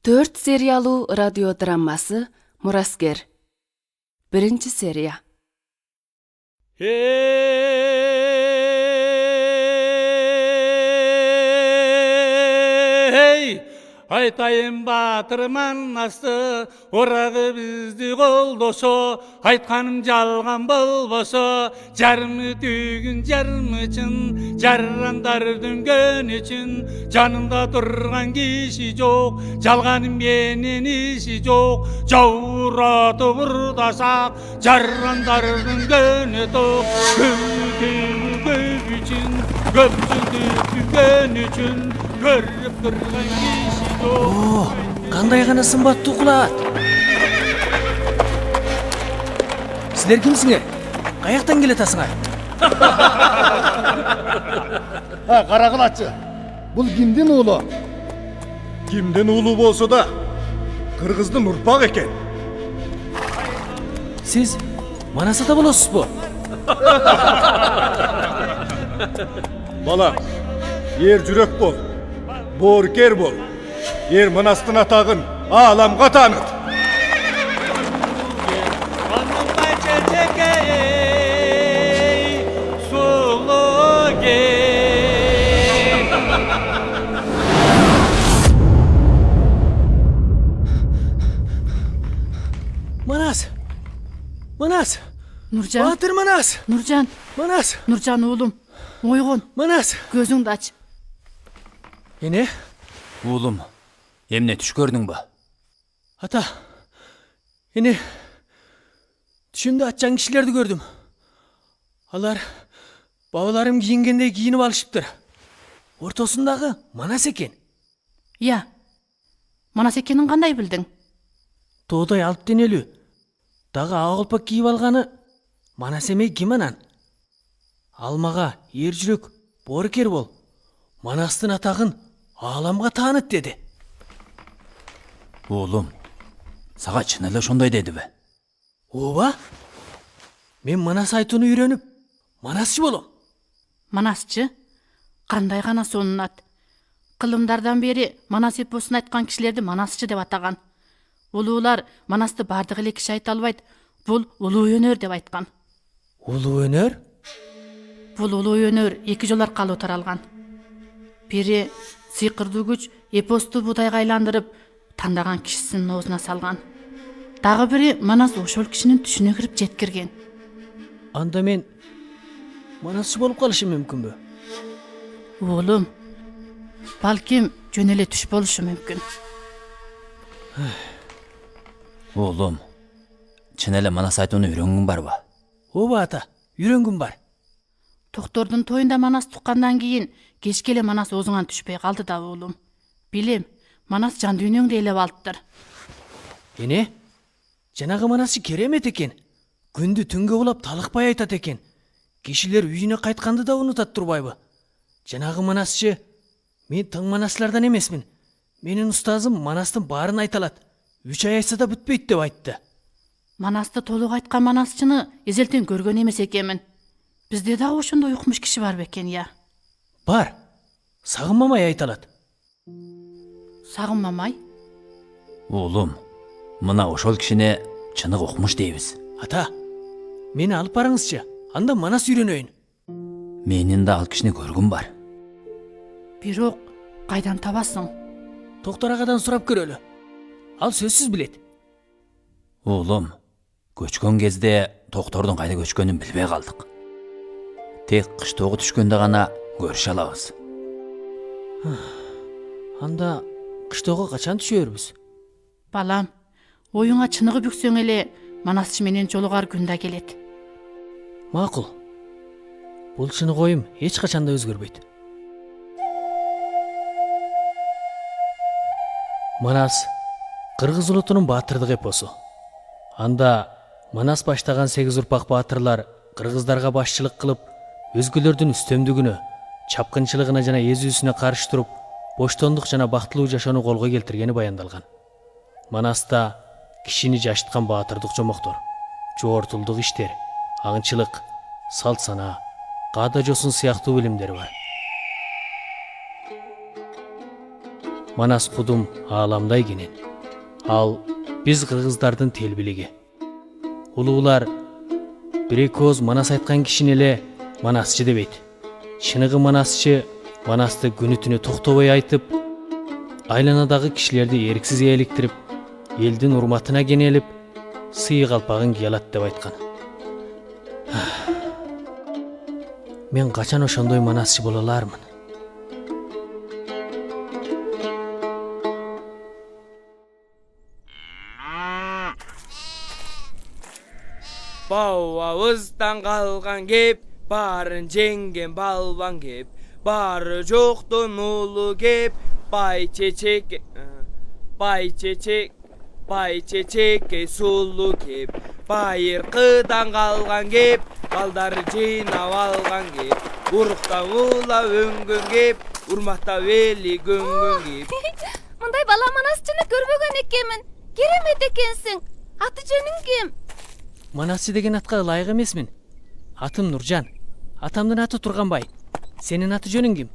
4 сериялуу радио драмасы Мураскер. 1 серия. Айтайын батырман асты, орағы бізді қолдосо, айтқаным жалған болбосо, жарымы түйгін жарымы чын, жаррандардың көн үшін, жанында тұрған киши жоқ, жалғаным менен иши жоқ, жауратып ұрдасақ, жаррандардың көні тоқ, көп үшін, көпсілді үшін, көріп тұрған киши. Қандай ғана сымбатты құлат. Сіздер кімсіңер? Қаяқтан келетасыңар? Қарағылатшы, бұл кімден ұлы? Кімден ұлы болса да, қырғыздың ұрпақ екен. Сіз Манасада боласыз бұ? Балам, ер жүрек бол, боркер бол. Ер Манастың атағын аламға таныт. Манас! Нуржан! Батыр Манас! Нуржан oğlum, ойғын, Манас! көзіңді ач. Ене? Oğlum, emne түш көрдің ба? Ата, ене, түшімді атжан кішілерді көрдім. Алар, бабаларым киінгендей киініп алышыптыр. Ортосындағы Манас екен. Я, Манас екенін қандай білдің? Тоғдай алып денелі. Дағы ағылпақ киіп алғаны Манас емей кім анан? Алмаға ер жүрек боркер бол. Манастың атағын аламға таныт деді. Oğlum, sağa çınela şonday dedi be. Оба? Мен Манас айтуны үйреніп, Манасшы болом. Манасчы, қандай ғана сонын ат. Қылымдардан бері Манас эпосын айтқан кішілерді Манасчы деп атаған. Улуулар Манасты бардық еле кіші айта албайды, бұл улуу өнер деп айтқан. Улуу өнер? Бұл улуу өнер екі жол арқылы таралған. Бири сыйқырдуу күч эпосту будайга айландырып, тандаган кишисинин оозуна салган. Дагы бири Манас ошол кишинин түшүнө кирип жеткирген. Анда мен Манасчы болуп калышым мүмкүнбү? Оолум, балким жөн эле түш болушу мүмкүн. Oğlum, çınela Manas айтуны үйрөнгүң барбы? Оба ата, үйрөнгүм бар. Токтордун тоюнда Манас туккандан кийин кечке эле Манас оозуңан түшпөй калды да оолум. Билем, Манас жан дүйнөңдү ээлеп алыптыр. Эне, жанагы Манасчы керемет экен. Күндү түнгө улап талыкпай айтат экен. Кишилер үйүнө кайтканды да унутат турбайбы? Жанагы Манасчы, мен тың Манаслардан эмесмин. Менин устазым Манастын баарын айта алат. 3 ай айтса да бүтпөйт деп айтты. Манасты толук айткан Манасчыны эзелтен көргөн эмес экенмин. Бизде дагы ошондой укмуш киши бар бекен, я? Бар. Сагынмамай айта алат. Сагынмамай? Oğlum, mına ошол кишине чынык окумуш дейбиз. Ата, мени алып барыңызчы. Анда Манас үйрөнөйүн. Менин да ал кишини көргүм бар. Бирок кайдан табасың? Токтор агадан сурап көрөлү. Ал сөзсүз билет. Oğlum, көчкөн кезде токтордун кайда көчкөнүн билбей калдык. Тек кыштоого түшкөндө гана көрүшө алабыз. Анда кыштоого качан түшөрбүз? Балам, оюңа чыныгы бүксөң эле Манасчы менен жолугар күн да келет. Макул. Бул чынык оюм эч качан да өзгөрбөйт. Манас кыргыз улутунун баатырдык эпосу. Анда Манас баштаган 8 урпак баатырлар кыргыздарга башчылык кылып, өзгөлөрдүн үстөмдүгүнө, чапкынчылыгына жана эзүүсүнө каршы туруп, боштондук жана бактылуу жашоону колго келтиргени баяндалган. Манаста кишини жашыткан баатырдык жомоктор, жоортулдук иштер, аңчылык, салт сана, каада жосын сыяктуу билимдер бар. Манас кудум ааламдай кенен. Ал биз кыргыздардын телбилиги. Улуулар бир-эки манас айткан кишини эле манасчы дебейт. Чыныгы манасчы манасты күнү-түнү токтобой айтып, айланадагы кишилерди эрксиз ээликтирип, элдин урматына кенелип, сый калпагын киy алат деп айткан. Мен качан ошондой манасчы боло алармын? Бауабыздан қалған кеп, барын жеңген балбан кеп, бары жоқтон улу кеп, бай чечекке сулу кеп, байырқыдан қалған кеп, балдар жинап алған кеп, урықтан ула өңгөн кеп, урматтап эли көнгөн кеп. Мындай бала манасчыны көрбөгөн экенмин. Керемет экенсиң. Аты жөнүң ким? Манасчы деген атка ылайык эмесмин. Атым Нуржан. Атамдын аты Турганбай. Сенин аты жөнүң ким?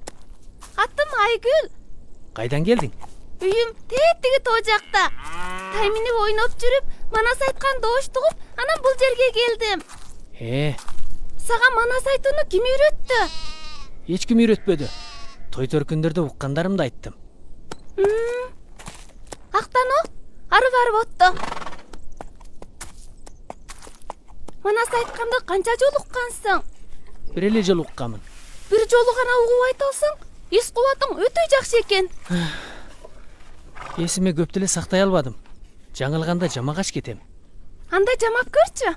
Атым Айгүл. Кайдан келдиң? Үйүм тетиги тоо жакта. Тай минип ойноп жүрүп, манас айткан доошты угуп, анан бул жерге келдим. Сага манас айтууну ким үйрөттү? Эч ким үйрөтпөдү. Той төркүндөрдө уккандарымды айттым. Актано, ары барып отто. Манас айтканды канча жолу уккансың? Бир эле жолу укканмын. Бир жолу гана угуп айта алсаң, эс кубатың өтө жакшы экен. Эсиме көп деле сактай албадым. Жаңылганда жамагач кетем. Анда жамап көрчү.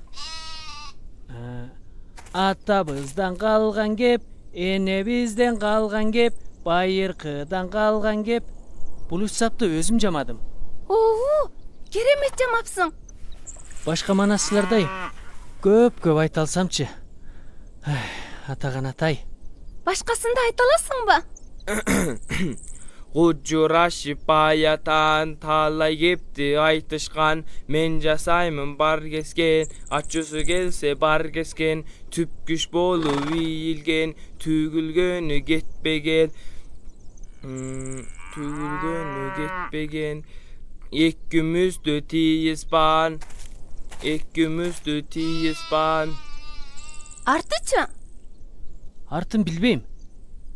Атабыздан калган кеп, энебизден калган кеп, байыркыдан калган кеп. Бул үч сапты өзүм жамадым. Керемет жамапсың. Башка манасчылардай көп айта алсамчы. Атаган атай. Башкасын да айта аласыңбы? Кужурашып баятан талай кепти айтышкан, мен жасаймын бар кескен, ачуусу келсе бар кескен, түп күч болуп ийилген, төгүлгөнү кетпеген, эккүмүздү тийиспан. Артычы? Артын билбейм.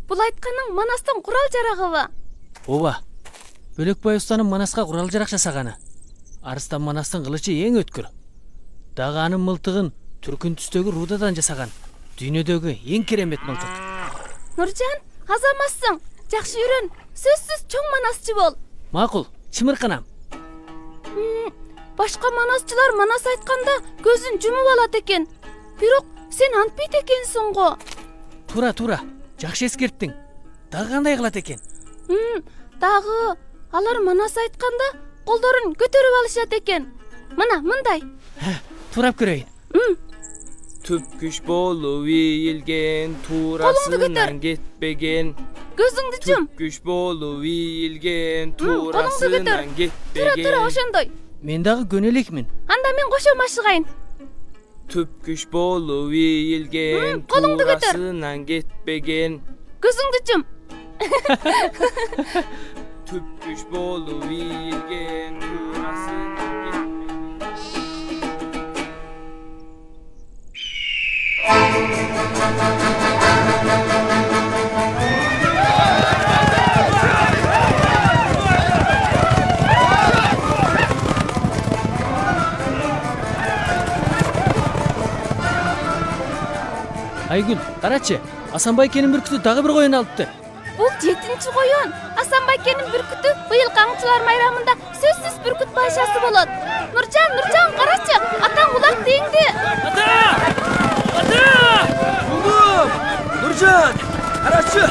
Бул айтканың манастын курал жарагыбы? Ооба. Бөлөкбай устанын манаска курал жарак жасаганы. Арыстан манастын кылычы эң өткүр. Дагы анын мылтыгын түркүн түстөгү рудадан жасаган. Дүйнөдөгү эң керемет мылтык. Нуржан, азаматсың. Жакшы үйрөн. Сөзсүз чоң манасчы бол. Макул, чымырканам. Башка манасчылар манас айтканда көзүн жумуп алат экен. Бирок сен антпейт экенсиң го. Тура. Жакшы эскерттиң. Дагы кандай кылат экен? Дагы алар манас айтканда колдорун көтөрүп алышат экен. Мына мындай. Турап көрөйүн. Түп күч болуп ийилген, турасынан кетпеген. Көзүңдү жум. Түп күч болуп ийилген, турасынан кетпеген. Тура, ошондой. Мен дагы көнө элекмин. Анда мен кошом ашыгайын. Түп күч болуп ийилген, турасынан кетпеген. Көзүңдү жум. Түп күч болуп ийилген, турасынан кетпеген. Айгүл, карачы. Асан байкенин бүркүтү дагы бир коюн алыпты. Бул 7-чи коюн. Асан байкенин бүркүтү быйыл аңчылар майрамында сөзсүз бүркүт байшасы болот. Нуржан, карачы. Атаң улак деңди. Ата! Улум! Нуржан, карачы.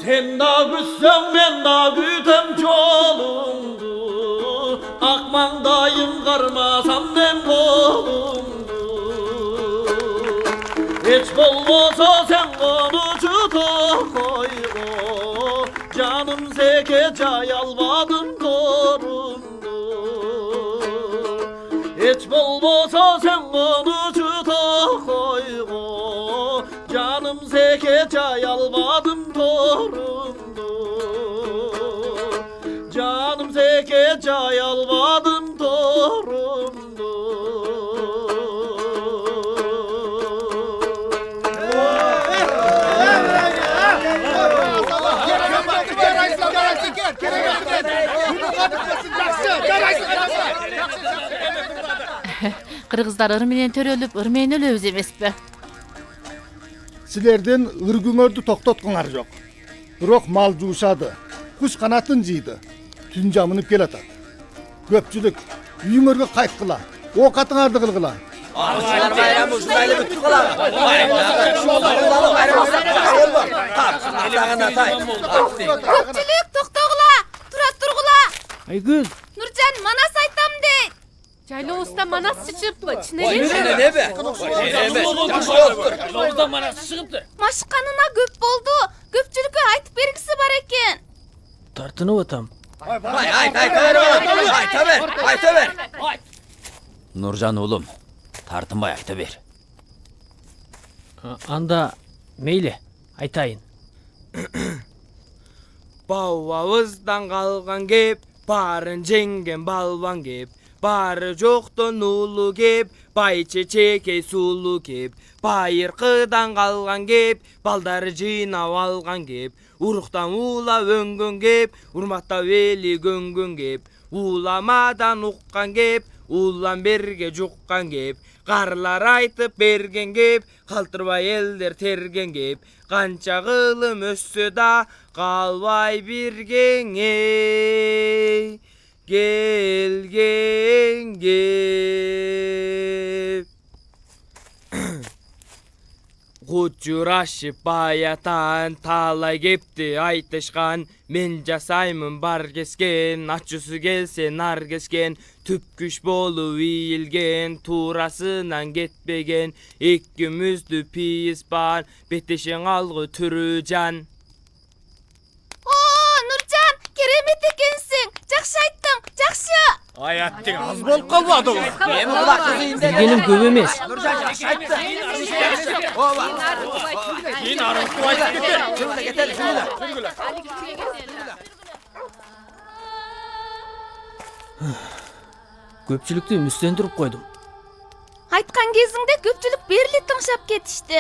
Sen da gütsem ben da gütem çolumdu, akmandayım karmasam dem kolumdu. Hiç bolmasa sen onu tuta koygo. Canım zeke cay almadım korundu. Hiç bolmasa sen onu tuta koygo. Canım zeke cay almadım torundu. Canım zeke cay almadım torundu. Kırgızlar ır менен төрөлүп, ыр менен өлөбүз эмеспи? Силерден ыргүңөрдү токтоткуңар жок. Бирок мал жуушады, куш канатын жийди, түн жамынып келатат. Көпчүлүк үйүңөргө кайткыла, оокатыңарды кылгыла. Көпчүлүк токтогула, тура тургула. Айгүл, Нуржан манас айтам дейт. Жайлообузда манасчы чыгыптыбы? Чын эле? Машыканына көп болду. Көпчүлүккө айтып бергиси бар экен. тартынып атам. Айта бер. Нуржан уулум, тартынбай айта бер. Анда мейли, айтайын. Бабабыздан калган кеп, барын жеңген балбан кеп, бары жоктон уулу кеп, бай чечекей сулуу кеп, байыркыдан калган кеп, балдары жыйнап алган кеп, уруктан уулап өңгөн кеп, урматтап эли көнгөн кеп, ууламадан уккан кеп, уулан берге жуккан кеп, карлар айтып берген кеп, калтырбай элдер терген кеп, канча кылым өссө да калбай биргеңе келген кеп. Кучурашып баятан талай кепти айтышкан, мен жасаймын бар кескен, ачуусу келсе нар кескен, түпкүш болуп ийилген, туурасынан кетпеген, экөөбүздү пийиспан, бетешең алгы түрү жан. Нуржан, керемет экенсиң. Жакшы айттың, жакшы. Аяттың аз болып қалмады ол. Билгеним көп эмес. Кейін арылтып айтып кетер. Көпчүлүктү үмүттөндүрүп койдум. Айткан кезиңде көпчүлүк берили тыңшап кетишти.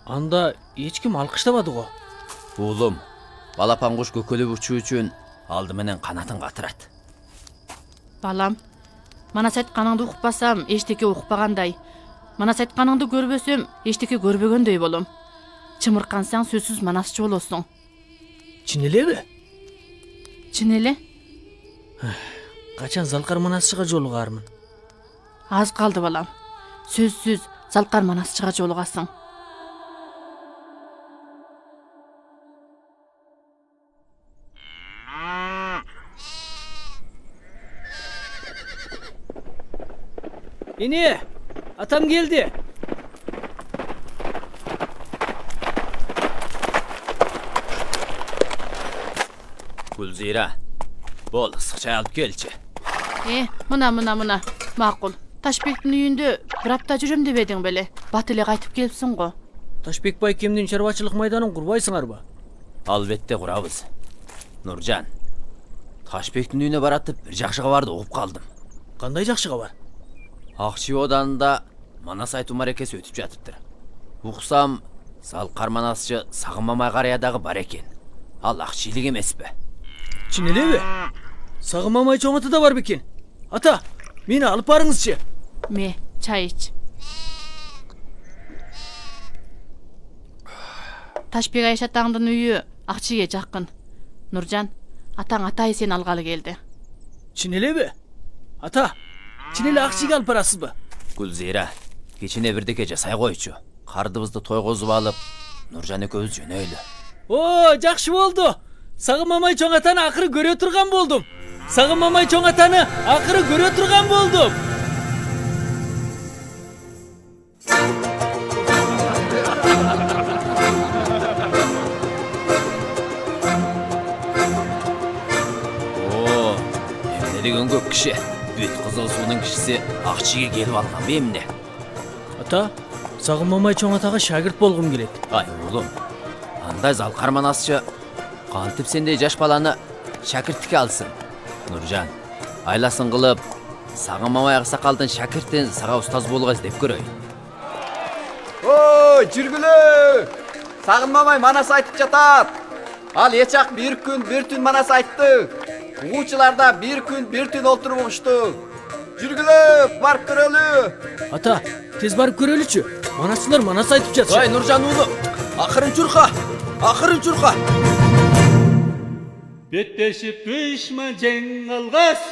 Анда эч ким алкыштабады го. Уулум, балапан куш көкөлөп учуу үчүн алды менен канатын катырат. Балам, манас айтканыңды укпасам, эчтеке укпагандай. Манас айтканыңды көрбөсөм, эчтеке көрбөгөндөй болом. Чымыркансаң сөзсүз манасчы болосуң. Чын элеби? Чын эле? Качан залкар манасчыга жолугармын? Аз калды балам. Сөзсүз залкар манасчыга жолугасың. Эне, атам келди. Гүлзира, бол ысык чай алып келчи. Мына. Макул. Ташбектин үйүндө бир апта жүрөм деп эдиң беле. Бат эле кайтып келипсиң го. Ташбек байкемдин чарбачылык майданын курбайсыңарбы? Албетте курабыз. Нуржан, Ташбектин үйүнө баратып бир жакшы кабарды угуп калдым. Кандай жакшы кабар? Акчы оданында манас айтуу маракеси өтүп жатыптыр. Уксам, залкар манасчы Сагым мамай карыядагы бар экен. Ал акчилик эмеспи? Чын элеби? Сагым мамай чоңоты да бар бекен. Ата, мени алып барыңызчы. Чай ич. Ташбек Айшатаңдын үйү Акчиге жакын. Нуржан, атаң атай сени алгалы келди. Чын элеби? Ата, чын эле Акчиге алып барасызбы? Гүлзира, кечине бирдеке жасай койчу. Кардыбызды тойгозуп алып, Нуржан экөөбүз жөнөйлү. Жакшы болду. Сагым мамай чоң атаны акыры көрө турган болдум. Сагым мамай чоң атаны акыры көрө турган болдум. Өлген көп кіші. Бүт қызыл судың кішісі Ақчиге келіп алған бе емне? Ата, Сағым мамай чоң атаға шагірт болғым келеді. Ай, ұлым, андай залқар манасчы қантып сендей жаш баланы шәкірттікке алсын. Нұржан, айласын қылып, Сағым мамай ақсақалдың шәкірттен саға ұстаз болуға іздеп көрөй. Ой, жүргілі! Сағым мамай манас айтып жатат. Ал ечақ bir күн, bir түн манас айтты. Уғучыларда bir күн, bir түн олтырып ұғышты. Жүргілі, барып көрелі. Ата, тез барып көрелічі. Манасшылар манас айтып жатшы. Ай, Нұржан ұлым, ақырын жүрқа, ақырын жүрқа. Беттешіп düşman жеңалғас,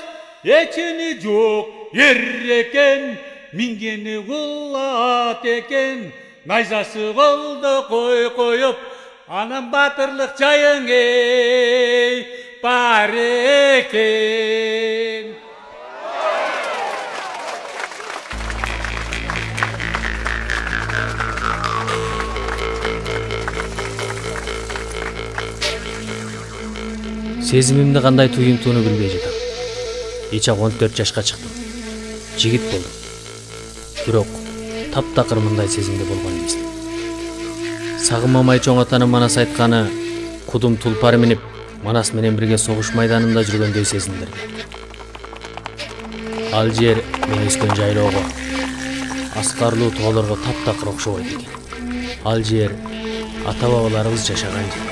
екені жоқ ер екен, мингені құлат екен, найзасы қолды қойып, анам батырлық жайың ей, бар екен. Сезімімді қандай түйінтуыны білбей жатам. Ечақ 14 жашқа шықтым. Жігіт болдым. Бирок таптақыр мындай сезімде болған емеспін. Сағым мамай чоң атаның манас айтқаны кудум тулпары мініп, манас менен бірге соғыш майданында жүргендей сезімдерді. Ал жер мен өскен жайлауға, асқарлуу тоолорго таптақыр окшобойт экен. Ал жер ата бабаларыбыз жашаган жер.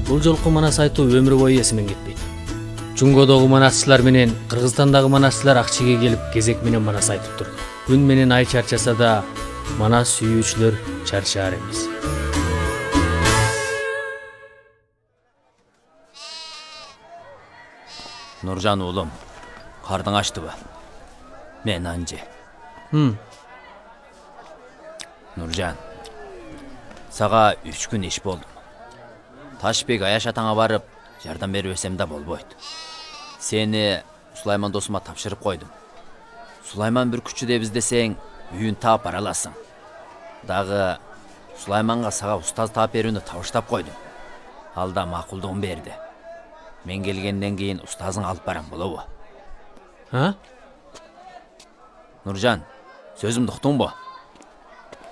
Бұл жолку манас айтуу өмүр бою эсимен кетпейт. Жунгодогу манасчылар менен Кыргызстандагы манасчылар Акчиге келип кезек менен манас айтып турду. Күн менен ай чарчаса да манас сүйүүчүлөр чарчаар эмес. Нұржан ұлым, қардың аштыбы? Мен анже. Нұржан, саға 3 күн еш болдым. Ташбек Аяш атаңа барып, жардам беріп өсем да болбойды. Сені Сулайман досыма тапшырып қойдым. Сулайман бір күші деп іздесең, үйін таап араласың. Дағы Сулайманға саға ұстаз таап беруіні тавыштап қойдым. Алда мақұлдығын берді. Мен келгенден кейін ұстазың алып барам болуы. Ha? Нұржан, сөзімді ұқтың бо?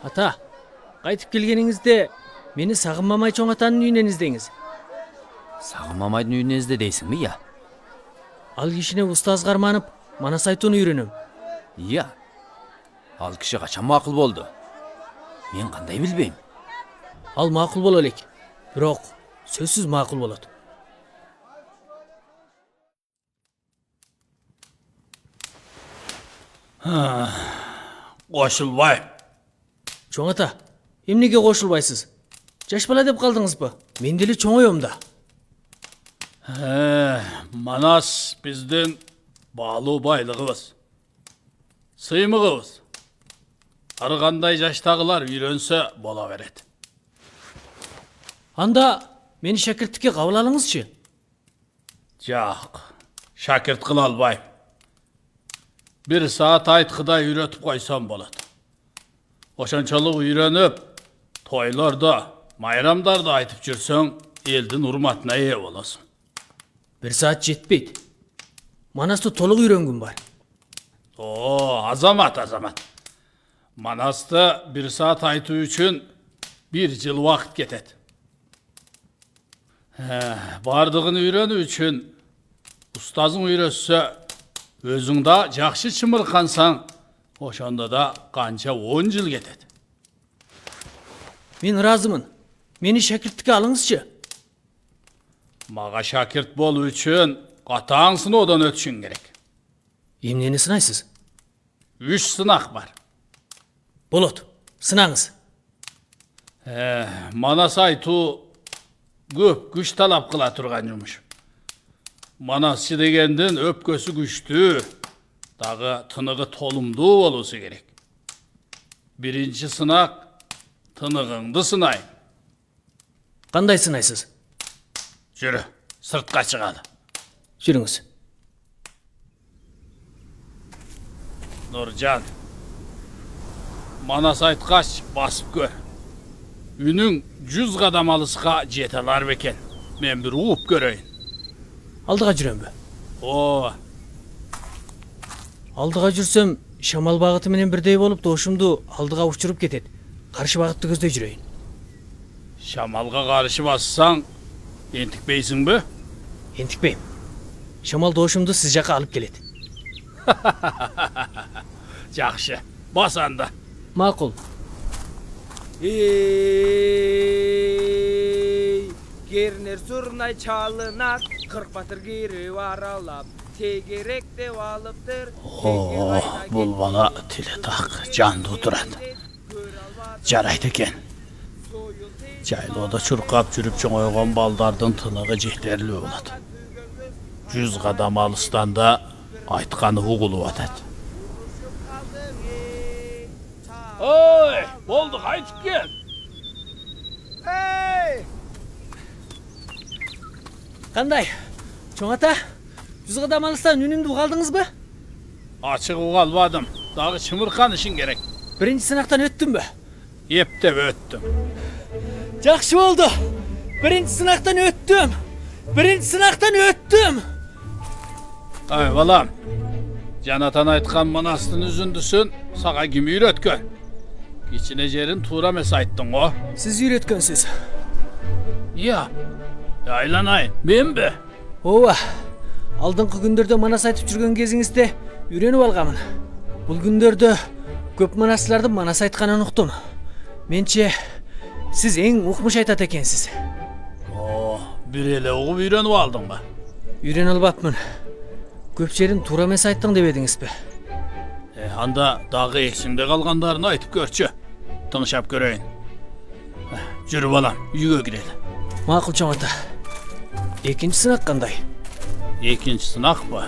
Ата, қайтып келгеніңізде мені Сағым мамай чоң атаның үйінен іздеңіз. Сағым мамайдың үйінен ізде дейсің бе, я? Ал кишине ұстаз қарманып, манас айтуыны үйренем. Я. Ал кіші қачан мақұл болды? Мен қандай білбейм? Ал мақұл бол элек. Бирок сөзсүз мақұл болады. Қошылбай. Чоң ата, эмнеге кошулбайсыз? Жаш бала деп қалдыңыз ба? Мен деле чоңойом да. Манас біздің балу байлығыбыз. Сыймығыбыз. Арғандай жаштағылар үйренсе бола береді. Анда мені шәкірттікке қабыл алыңызшы. Жақ, шәкірт қыла албайым. 1 saat айтқыдай үйретіп қойсам болады. Ошанчалык үйреніп, тойларда, майрамдарда айтып жүрсең, елдің урматына ие боласың. 1 saat жетпейді. Манасты толық үйренгім бар. О, азамат. Манасты 1 saat айту үшін 1 жыл уақыт кетеді. Бардығын үйрену үшін ұстазың үйретсе, өзіңда жақшы чымырқансаң, ошанда да қанша 10 жыл кетеді. Мен разымын. Мені шәкірттікке алыңызшы. Маға шәкірт болу үшін қатаң сынаудан өтшің керек. Емнені сынайсыз? 3 сынақ бар. Болот, сынаңыз. Манас айту көп күш талап қыла тұрған жұмыш. Манасшы дегенден өпкөсі күшті, дағы тынығы толымды болусы керек. 1-ші сынақ тынығыңды сынай. Қандай сынайсыз? Жүрі, сыртқа шығады. Жүріңіз. Нұржан, Manas aytkaç basıp gör. Үнүң 100 qadam alısqa jetalar beken. Men bir uğup göreyim. Алдыға жүрөмбү? Oo, Алдыға жүрсөм, шамал багыты менен бирдей болуп дошумду алдыга учуруп кетет. Каршы багытты көздөй жүрөйүн. şamalga karşı bassan entikbeysin bü? Ентикпейм. Шамал дошумду сиз жака алып келет. Жақшы, бас анда. Макул. Ey, Gerner zurnay çalınak, kırk batır geri varalap, tegerek de alıptır. Oo, bul bana tile tak, can tuturat. Jaraydı eken. Jayloda çurkap жүрүp çoğoygon baldardın tınığı jehterli oladı. 100 qadam alıstan da aytkanı uğulup atat. Oy, boldu qaytıp gel. Hey! Кандай? Чоң ата, 100 кадам алыстан үнүмдү угалдыңызбы? Açık uğalmadım. Dağı çımırkan işin gerek. Биринчи сынактан өттүмбү? Ептеп öttüm. Жакшы болду. Биринчи сынактан өттүм. Биринчи сынактан өттүм. Ay balam. Janatan aytkan manastın üzündüsün, sağa kim үйrötkön? İçine jerin tuğra mes ayttın o. Сиз үйрөткөнсүз. Ya, aylanayın, ben be. Ооба. Алдыңкы күндөрдө манас айтып жүргөн кезиңизде үйрөнүп алганмын. Бул күндөрдө көп манаслардын манас айтканын уктум. Менче сиз эң укмуш айтат экенсиз. Oo, bir ele uğup үйрөнүp aldın mı? Үйрөнө албапмын. Көп жерин туура эмес айттың деп эдиңизби? Anda dağı esinde kalganlarını aytıp görçü. Tanışap göreyim. Жүрүп balam, үйгө girelim. Макул чоң ата. Экинчи сынак кандай? Ekinci sınak mı?